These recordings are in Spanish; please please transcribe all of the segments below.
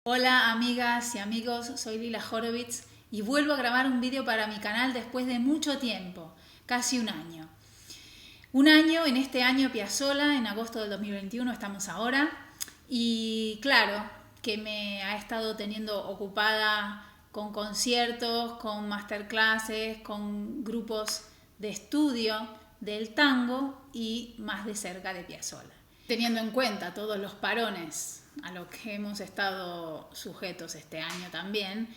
Hola amigas y amigos, soy Lila Horowitz y vuelvo a grabar un vídeo para mi canal después de mucho tiempo, casi un año. Un año, en este año Piazzolla, en agosto del 2021 estamos ahora, y claro que me ha estado teniendo ocupada con conciertos, con masterclasses, con grupos de estudio del tango y más de cerca de Piazzolla. Teniendo en cuenta todos los parones a los que hemos estado sujetos este año también,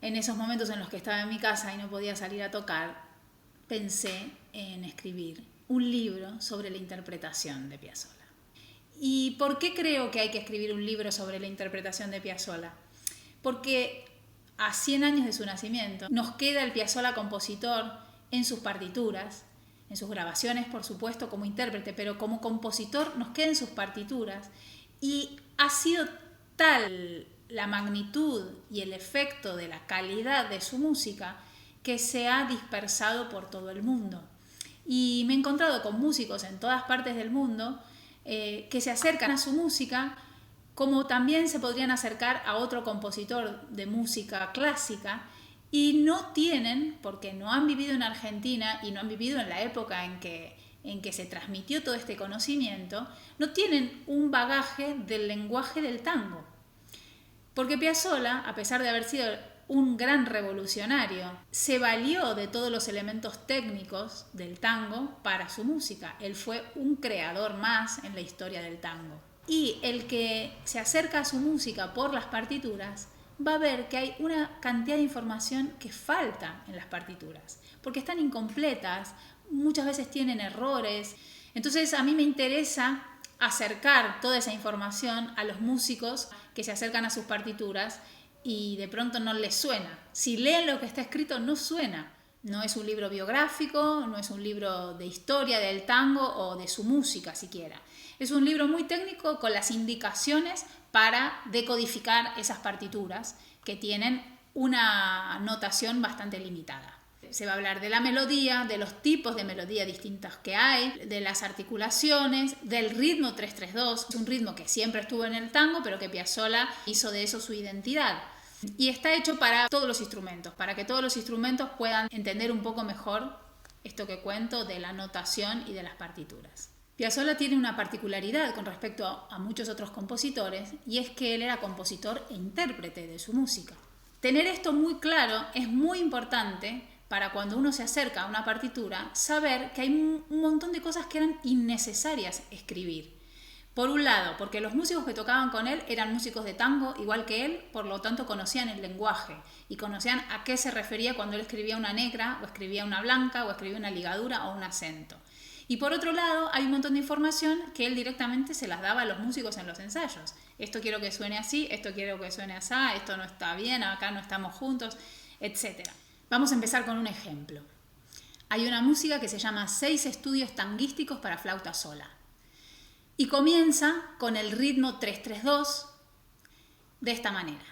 en esos momentos en los que estaba en mi casa y no podía salir a tocar, pensé en escribir un libro sobre la interpretación de Piazzolla. ¿Y por qué creo que hay que escribir un libro sobre la interpretación de Piazzolla? Porque a 100 años de su nacimiento nos queda el Piazzolla compositor en sus partituras, en sus grabaciones, por supuesto, como intérprete, pero como compositor nos queda en sus partituras, y ha sido tal la magnitud y el efecto de la calidad de su música que se ha dispersado por todo el mundo. Y me he encontrado con músicos en todas partes del mundo que se acercan a su música como también se podrían acercar a otro compositor de música clásica, y no tienen, porque no han vivido en Argentina y no han vivido en la época en que se transmitió todo este conocimiento, no tienen un bagaje del lenguaje del tango. Porque Piazzolla, a pesar de haber sido un gran revolucionario, se valió de todos los elementos técnicos del tango para su música. Él fue un creador más en la historia del tango. Y el que se acerca a su música por las partituras va a ver que hay una cantidad de información que falta en las partituras, porque están incompletas, muchas veces tienen errores. Entonces a mí me interesa acercar toda esa información a los músicos que se acercan a sus partituras y de pronto no les suena. Si leen lo que está escrito, no suena. No es un libro biográfico, no es un libro de historia del tango o de su música siquiera. Es un libro muy técnico con las indicaciones para decodificar esas partituras que tienen una notación bastante limitada. Se va a hablar de la melodía, de los tipos de melodía distintas que hay, de las articulaciones, del ritmo 3-3-2. Es un ritmo que siempre estuvo en el tango, pero que Piazzolla hizo de eso su identidad. Y está hecho para todos los instrumentos, para que todos los instrumentos puedan entender un poco mejor esto que cuento de la notación y de las partituras. Piazzolla tiene una particularidad con respecto a muchos otros compositores, y es que él era compositor e intérprete de su música. Tener esto muy claro es muy importante para cuando uno se acerca a una partitura, saber que hay un montón de cosas que eran innecesarias escribir. Por un lado, porque los músicos que tocaban con él eran músicos de tango igual que él, por lo tanto conocían el lenguaje y conocían a qué se refería cuando él escribía una negra o escribía una blanca o escribía una ligadura o un acento. Y por otro lado, hay un montón de información que él directamente se las daba a los músicos en los ensayos. Esto quiero que suene así, esto quiero que suene así, esto no está bien, acá no estamos juntos, etc. Vamos a empezar con un ejemplo. Hay una música que se llama 6 estudios tanguísticos para flauta sola. Y comienza con el ritmo 3-3-2 de esta manera.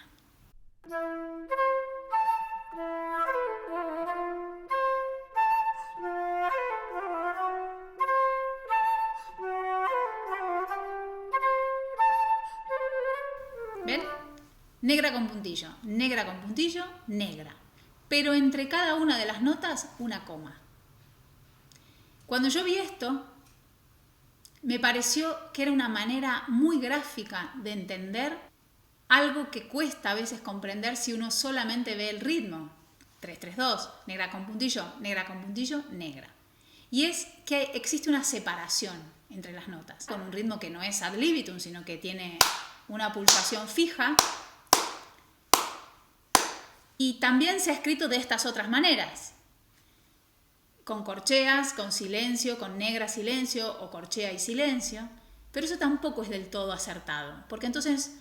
¿Ven? Negra con puntillo, negra. Pero entre cada una de las notas, una coma. Cuando yo vi esto, me pareció que era una manera muy gráfica de entender algo que cuesta a veces comprender si uno solamente ve el ritmo. 3-3-2, negra con puntillo, negra. Y es que existe una separación entre las notas, con un ritmo que no es ad libitum, sino que tiene una pulsación fija. Y también se ha escrito de estas otras maneras, con corcheas, con silencio, con negra silencio o corchea y silencio, pero eso tampoco es del todo acertado, porque entonces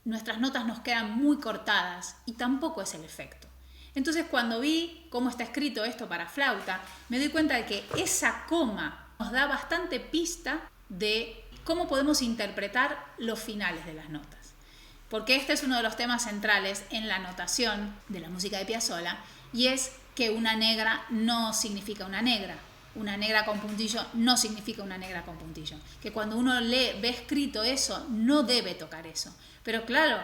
nuestras notas nos quedan muy cortadas y tampoco es el efecto. Entonces cuando vi cómo está escrito esto para flauta, me doy cuenta de que esa coma nos da bastante pista de cómo podemos interpretar los finales de las notas. Porque este es uno de los temas centrales en la notación de la música de Piazzolla, y es que una negra no significa una negra con puntillo no significa una negra con puntillo, que cuando uno ve escrito eso, no debe tocar eso. Pero claro,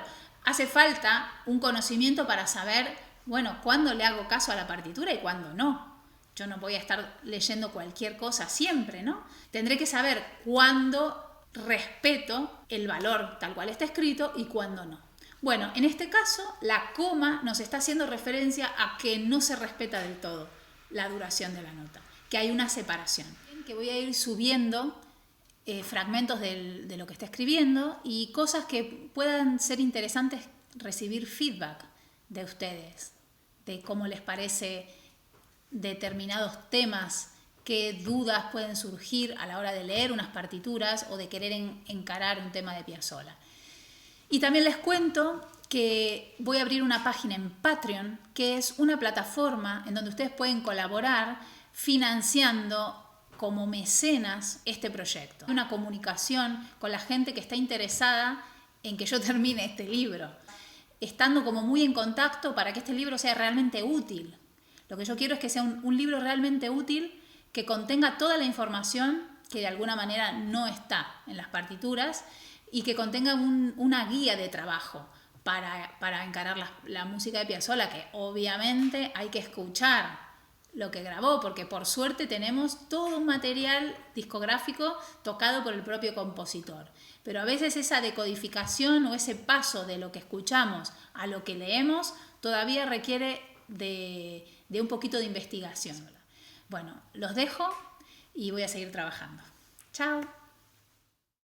Hace falta un conocimiento para saber, bueno, cuándo le hago caso a la partitura y cuándo no. Yo no voy a estar leyendo cualquier cosa siempre, ¿no? Tendré que saber cuándo respeto el valor tal cual está escrito y cuándo no. Bueno, en este caso, la coma nos está haciendo referencia a que no se respeta del todo la duración de la nota, que hay una separación. Que voy a ir subiendo fragmentos de lo que está escribiendo y cosas que puedan ser interesantes recibir feedback de ustedes, de cómo les parece determinados temas, qué dudas pueden surgir a la hora de leer unas partituras o de querer encarar un tema de Piazzolla. Y también les cuento que voy a abrir una página en Patreon, que es una plataforma en donde ustedes pueden colaborar financiando como mecenas este proyecto. Una comunicación con la gente que está interesada en que yo termine este libro, estando como muy en contacto para que este libro sea realmente útil. Lo que yo quiero es que sea un libro realmente útil, que contenga toda la información que de alguna manera no está en las partituras y que contenga una guía de trabajo para encarar la música de Piazzolla, que obviamente hay que escuchar lo que grabó, porque por suerte tenemos todo un material discográfico tocado por el propio compositor. Pero a veces esa decodificación o ese paso de lo que escuchamos a lo que leemos todavía requiere de un poquito de investigación. Bueno, los dejo y voy a seguir trabajando. Chao.